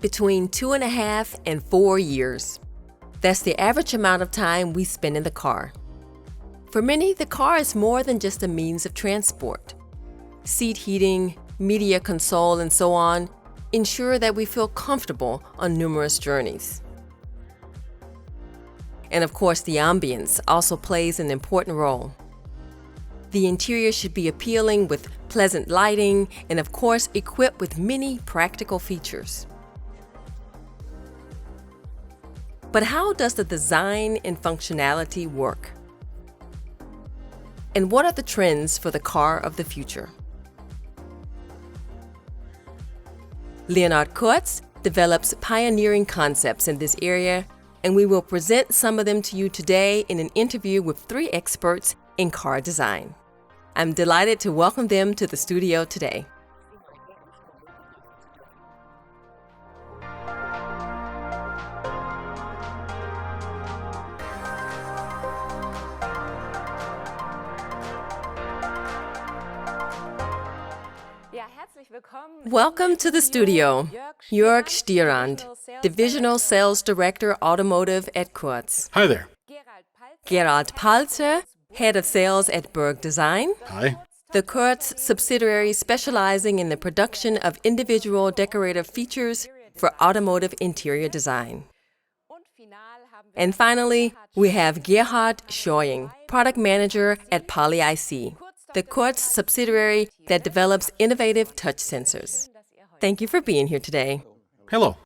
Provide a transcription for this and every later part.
between 2.5 and 4 years. That's the average amount of time we spend in the car. For many, the car is more than just a means of transport. Seat heating, media console, and so on ensure that we feel comfortable on numerous journeys. And of course, the ambience also plays an important role. The interior should be appealing with pleasant lighting and of course equipped with many practical features. But how does the design and functionality work? And what are the trends for the car of the future? Leonhard KURZ develops pioneering concepts in this area, and we will present some of them to you today in an interview with 3 experts in car design. I'm delighted to welcome them to the studio today. Welcome to the studio, Jörg Stierand, Divisional Sales Director Automotive at KURZ. Hi there. Gerald Palzer, Head of Sales at Berg Design. Hi. The KURZ subsidiary specializing in the production of individual decorative features for automotive interior design. And finally, we have Gerhard Scheuing, Product Manager at Poly IC, the KURZ subsidiary that develops innovative touch sensors. Thank you for being here today. Hello.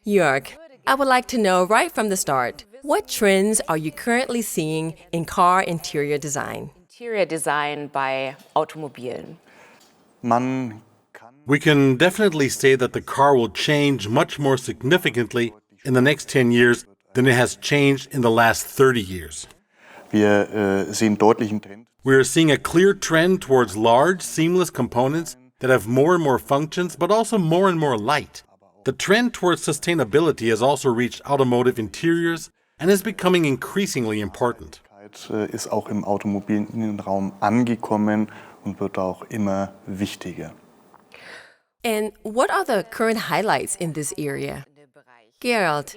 Jörg, I would like to know right from the start, what trends are you currently seeing in car interior design? Interior design by Automobilen. We can definitely say that the car will change much more significantly in the next 10 years than it has changed in the last 30 years. We are seeing a clear trend towards large, seamless components that have more and more functions, but also more and more light. The trend towards sustainability has also reached automotive interiors and is becoming increasingly important. Ist auch im Automobilinnenraum angekommen und wird auch immer wichtiger. And what are the current highlights in this area? Gerald,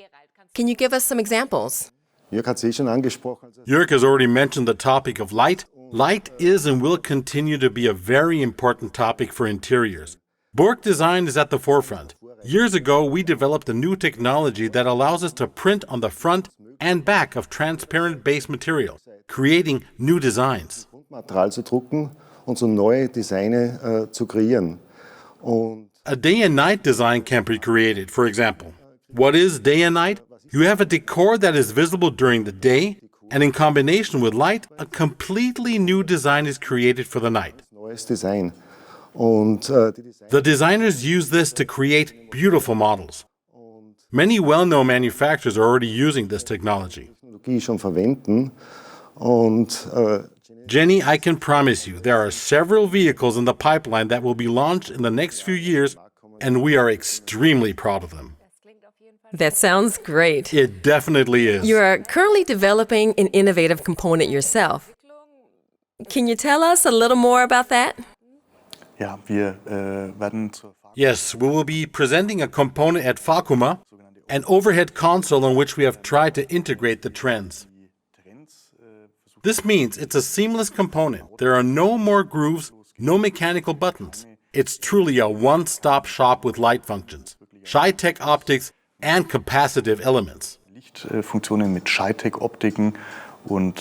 can you give us some examples? Jörg has already mentioned the topic of light. Light is and will continue to be a very important topic for interiors. Berg Design is at the forefront. Years ago, we developed a new technology that allows us to print on the front and back of transparent base material, creating new designs. Material zu drucken und so neue Designs zu kreieren. A day and night design can be created, for example. What is day and night? You have a decor that is visible during the day, and in combination with light, a completely new design is created for the night. Neues Design. The designers use this to create beautiful models. Many well-known manufacturers are already using this technology. Schon verwenden. Jenny, I can promise you there are several vehicles in the pipeline that will be launched in the next few years, and we are extremely proud of them. That sounds great. It definitely is. You are currently developing an innovative component yourself. Can you tell us a little more about that? Yes, we will be presenting a component at Fakuma, an overhead console on which we have tried to integrate the trends. This means it's a seamless component. There are no more grooves, no mechanical buttons. It's truly a one-stop shop with light functions, Sci-Tech optics, and capacitive elements. Lichtfunktionen mit Sci-Tech-Optiken und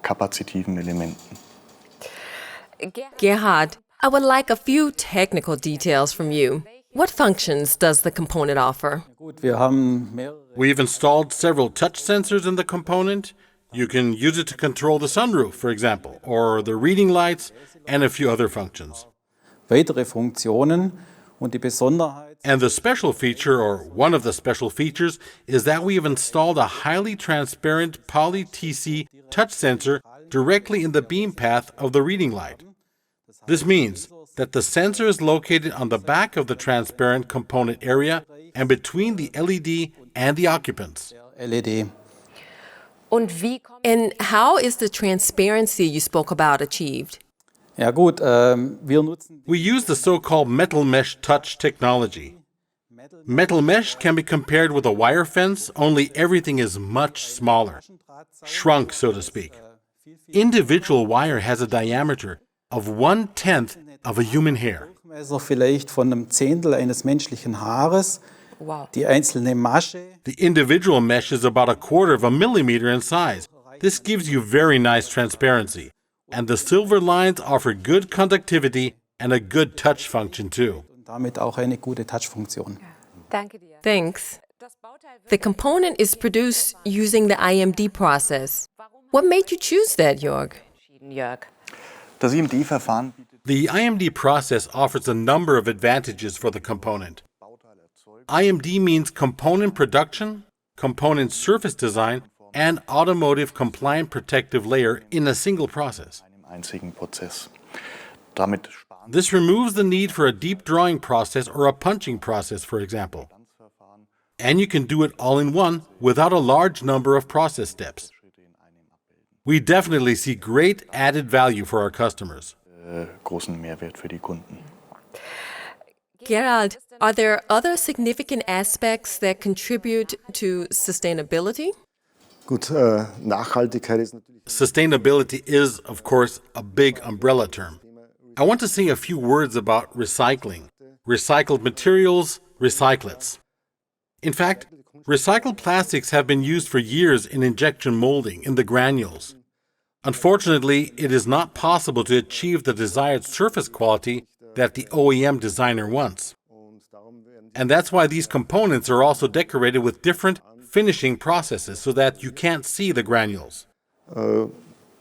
kapazitiven Elementen. Gerhard, I would like a few technical details from you. What functions does the component offer? We've installed several touch sensors in the component. You can use it to control the sunroof, for example, or the reading lights, and a few other functions. Weitere Funktionen und die Besonderheit. And the special feature, or one of the special features, is that we have installed a highly transparent poly-TC touch sensor directly in the beam path of the reading light. This means that the sensor is located on the back of the transparent component area and between the LED and the occupants. LED. And how is the transparency you spoke about achieved? Ja gut, wir nutzen We use the so-called metal mesh touch technology. Metal mesh can be compared with a wire fence, only everything is much smaller, shrunk, so to speak. Individual wire has a diameter of 1/10 of a human hair. Durchmesser vielleicht von einem Zehntel eines menschlichen Haares. Wow. Die einzelne Masche. The individual mesh is about 1/4 of a millimeter in size. This gives you very nice transparency. And the silver lines offer good conductivity and a good touch function too. Und damit auch eine gute Touchfunktion. Danke dir. Thanks. The component is produced using the IMD process. What made you choose that, Jörg? Jörg. Das IMD-Verfahren bietet The IMD process offers a number of advantages for the component. IMD means component production, component surface design, and automotive compliant protective layer in a single process. einem einzigen Prozess. Damit sparen This removes the need for a deep drawing process or a punching process, for example. And you can do it all in one without a large number of process steps. We definitely see great added value for our customers. großen Mehrwert für die Kunden. Gerald, are there other significant aspects that contribute to sustainability? Gut, Nachhaltigkeit ist natürlich Sustainability is, of course, a big umbrella term. I want to say a few words about recycling. Recycled materials, recyclates. In fact, recycled plastics have been used for years in injection molding in the granules. Unfortunately, it is not possible to achieve the desired surface quality that the OEM designer wants. And that's why these components are also decorated with different finishing processes so that you can't see the granules.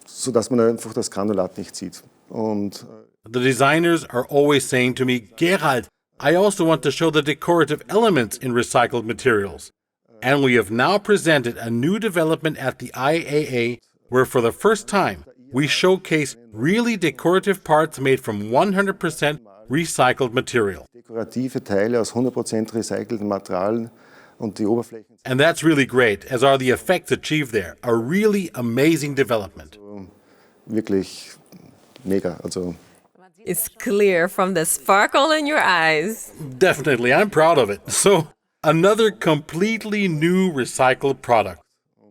sodass man einfach das Granulat nicht sieht. Und The designers are always saying to me, Gerald, I also want to show the decorative elements in recycled materials. And we have now presented a new development at the IAA where for the first time we showcase really decorative parts made from 100% recycled material. dekorative Teile aus 100% recycelten Materialien und die Oberflächen And that's really great, as are the effects achieved there. A really amazing development. wirklich mega. Also It's clear from the sparkle in your eyes. Definitely, I'm proud of it. So, another completely new recycled product.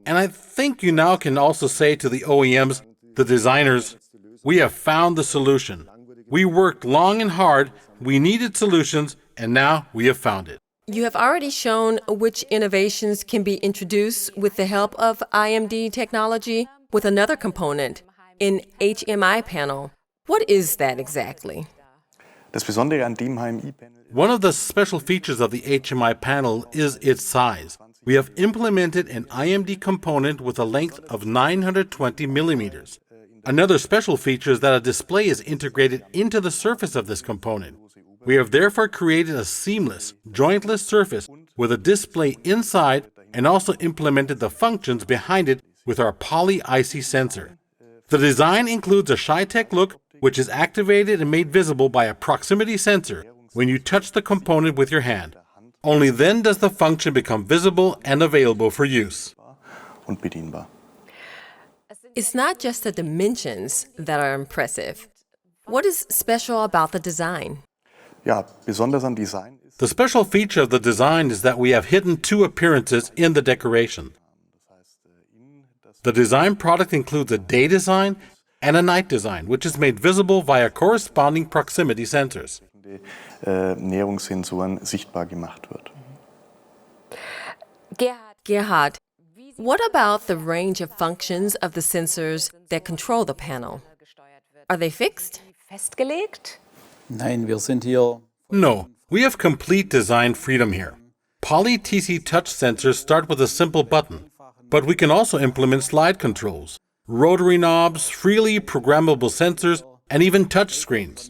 And I think you now can also say to the OEMs, the designers, we have found the solution. We worked long and hard, we needed solutions, and now we have found it. You have already shown which innovations can be introduced with the help of IMD technology with another component, an HMI panel. What is that exactly? Das Besondere an dem HMI-Panel One of the special features of the HMI panel is its size. We have implemented an IMD component with a length of 920 millimeters. Another special feature is that a display is integrated into the surface of this component. We have therefore created a seamless, jointless surface with a display inside and also implemented the functions behind it with our poly-IC sensor. The design includes a Shy-Tech look, which is activated and made visible by a proximity sensor when you touch the component with your hand. Only then does the function become visible and available for use. und bedienbar. It's not just the dimensions that are impressive. What is special about the design? Ja, besonders an Design ist, The special feature of the design is that we have hidden two appearances in the decoration. The design product includes a day design and a night design, which is made visible via corresponding proximity sensors. Näherungssensoren sichtbar gemacht wird. Gerhard, what about the range of functions of the sensors that control the panel? Are they fixed? Festgelegt? Nein, wir sind hier No, we have complete design freedom here. Poly-TC touch sensors start with a simple button, but we can also implement slide controls, rotary knobs, freely programmable sensors, and even touch screens.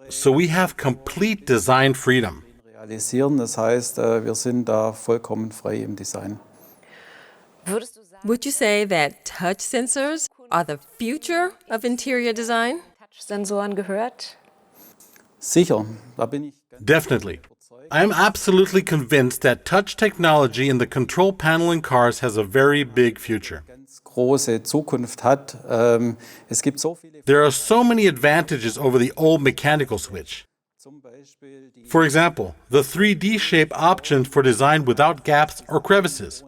So we have complete design freedom. realisieren. Das heißt, wir sind da vollkommen frei im Design. Würdest du sagen, Would you say that touch sensors are the future of interior design? Touchsensoren gehört? Sicher, da bin ich ganz Definitely. I am absolutely convinced that touch technology in the control panel in cars has a very big future. Ganz große Zukunft hat. Es gibt so viele, There are so many advantages over the old mechanical switch. zum Beispiel die For example, the 3D shape option for design without gaps or crevices.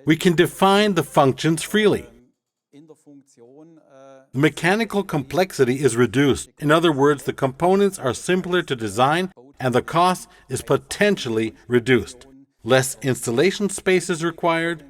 We can define the functions freely. in der Funktion The mechanical complexity is reduced. In other words, the components are simpler to design and the cost is potentially reduced. Less installation space is required,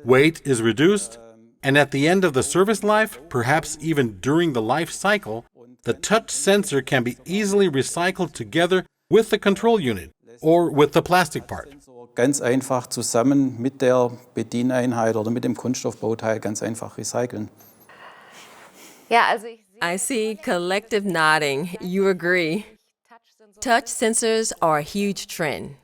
weight is reduced, and at the end of the service life, perhaps even during the life cycle, the touch sensor can be easily recycled together with the control unit or with the plastic part. so ganz einfach zusammen mit der Bedieneinheit oder mit dem Kunststoffbauteil ganz einfach recyceln. Ja, also ich sehe, I see collective nodding. You agree. Touch sensors are a huge trend.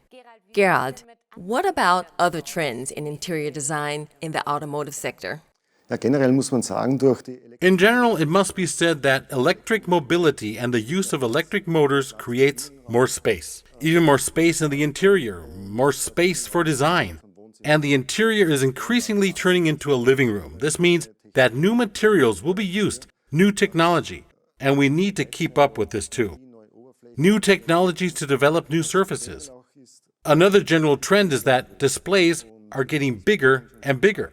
Gerald, what about other trends in interior design in the automotive sector? Ja, generell muss man sagen, durch die In general, it must be said that electric mobility and the use of electric motors creates more space. Even more space in the interior, more space for design. And the interior is increasingly turning into a living room. This means that new materials will be used, new technology, and we need to keep up with this too. New technologies to develop new surfaces. Another general trend is that displays are getting bigger and bigger.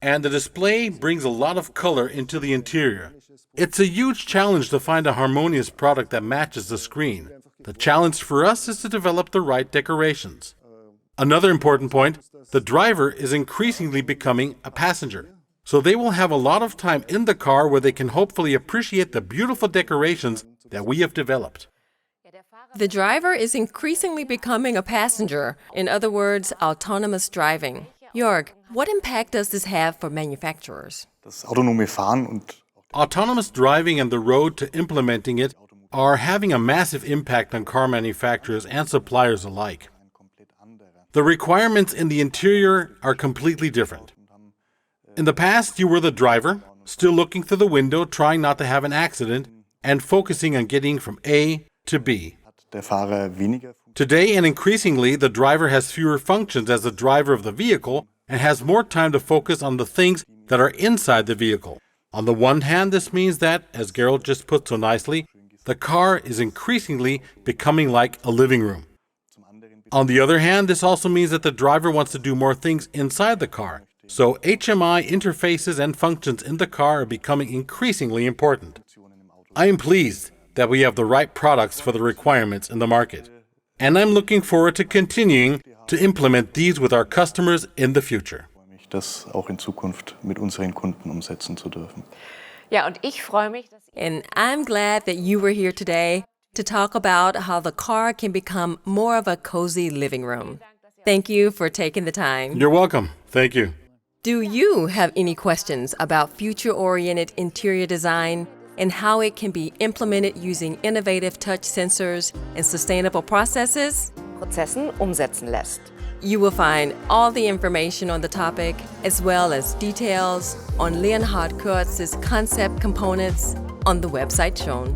And the display brings a lot of color into the interior. It's a huge challenge to find a harmonious product that matches the screen. The challenge for us is to develop the right decorations. Another important point, the driver is increasingly becoming a passenger. So they will have a lot of time in the car where they can hopefully appreciate the beautiful decorations that we have developed. The driver is increasingly becoming a passenger. In other words, autonomous driving. Jörg, what impact does this have for manufacturers? Das autonome Fahren und Autonomous driving and the road to implementing it are having a massive impact on car manufacturers and suppliers alike. The requirements in the interior are completely different. In the past, you were the driver, still looking through the window, trying not to have an accident, and focusing on getting from A to B. hat der Fahrer weniger Today, and increasingly, the driver has fewer functions as the driver of the vehicle and has more time to focus on the things that are inside the vehicle. On the one hand, this means that, as Gerald just put so nicely, the car is increasingly becoming like a living room. On the other hand, this also means that the driver wants to do more things inside the car. So HMI interfaces and functions in the car are becoming increasingly important. I am pleased that we have the right products for the requirements in the market. And I'm looking forward to continuing to implement these with our customers in the future. mich, das auch in Zukunft mit unseren Kunden umsetzen zu dürfen. ja, und ich freue mich, dass And I'm glad that you were here today to talk about how the car can become more of a cozy living room. Thank you for taking the time. You're welcome. Thank you. Do you have any questions about future-oriented interior design and how it can be implemented using innovative touch sensors and sustainable processes? Prozessen umsetzen lässt. You will find all the information on the topic, as well as details on Leonhard KURZ's concept components on the website shown.